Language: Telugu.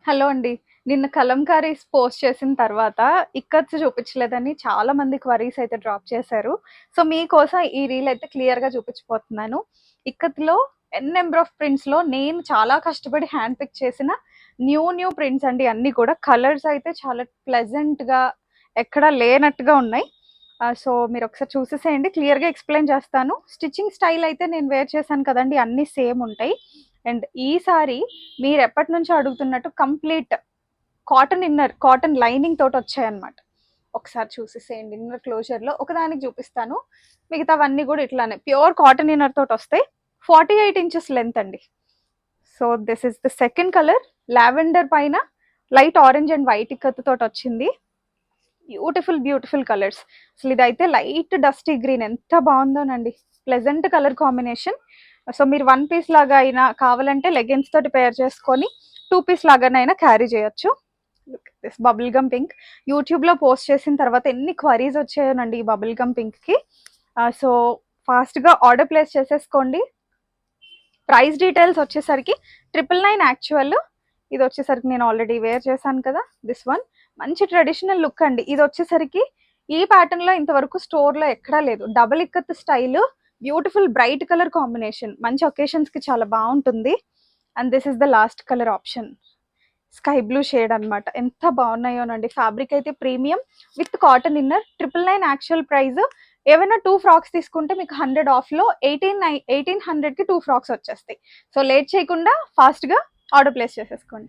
హలో అండి. నిన్న కలంకారీస్ పోస్ట్ చేసిన తర్వాత ఇక్కత్స్ చూపించలేదని చాలా మంది క్వరీస్ అయితే డ్రాప్ చేశారు. సో మీకోసం ఈ రీల్ అయితే క్లియర్‌గా చూపించబోతున్నాను. ఇక్కత్‌లో నెంబర్ ఆఫ్ ప్రింట్స్‌లో నేను చాలా కష్టపడి హ్యాండ్ పిక్ చేసిన న్యూ ప్రింట్స్ అండి అన్నీ కూడా. కలర్స్ అయితే చాలా ప్లెజెంట్‌గా ఎక్కడా లేనట్టుగా ఉన్నాయి. సో మీరొకసారి చూసేసేయండి. క్లియర్‌గా ఎక్స్‌ప్లెయిన్ చేస్తాను. స్టిచ్చింగ్ స్టైల్ అయితే నేను వేర్ చేశాను కదండీ! అన్నీ సేమ్ ఉంటాయి. అండ్ ఈసారి మీరు ఎప్పటి నుంచో అడుగుతున్నట్టు కంప్లీట్ కాటన్ లైనింగ్ తోటి వచ్చాయన్నమాట. ఒకసారి చూసేసేయండి. ఇన్నర్ క్లోజర్లో ఒకదానికి చూపిస్తాను, మిగతావన్నీ కూడా ఇట్లానే ప్యూర్ కాటన్ ఇన్నర్ తోటి వస్తాయి. 48 ఇంచెస్ లెంత్ అండి. So this is the second colour. Lavender పైన light orange and white ikat తోటి వచ్చింది. Beautiful colours. అసలు ఇదైతే లైట్ డస్టీ గ్రీన్, ఎంత బాగుందోనండి. Pleasant colour combination. సో మీరు 1 పీస్ లాగా అయినా కావాలంటే లెగిన్స్ తోటి పేర్ చేసుకొని 2 పీస్ లాగానైనా క్యారీ చేయొచ్చు. దిస్ బబుల్ గమ్ పింక్ యూట్యూబ్లో పోస్ట్ చేసిన తర్వాత ఎన్ని క్వరీస్ వచ్చాయోనండి ఈ బబుల్ గమ్ పింక్కి. సో ఫాస్ట్గా ఆర్డర్ ప్లేస్ చేసేసుకోండి. ప్రైస్ డీటెయిల్స్ వచ్చేసరికి 999 యాక్చువల్. ఇది వచ్చేసరికి నేను ఆల్రెడీ వేర్ చేశాను కదా, దిస్ వన్. మంచి ట్రెడిషనల్ లుక్ అండి. ఇది వచ్చేసరికి ఈ ప్యాటర్న్ లో ఇంతవరకు స్టోర్ లో ఎక్కడా లేదు. Double ikat style, beautiful bright colour combination, మంచి ఒకేషన్స్ కి చాలా బాగుంటుంది. And this is the last colour option, sky blue shade అన్నమాట. ఎంత బాగున్నాయోనండి. ఫ్యాబ్రిక్ అయితే premium with cotton inner. 999 actual price. ఏవైనా 2 ఫ్రాక్స్ తీసుకుంటే మీకు 100 ఆఫ్ లో 1800కి 2 ఫ్రాక్స్ వచ్చేస్తాయి. సో లేట్ చేయకుండా ఫాస్ట్ గా ఆర్డర్ ప్లేస్ చేసేసుకోండి.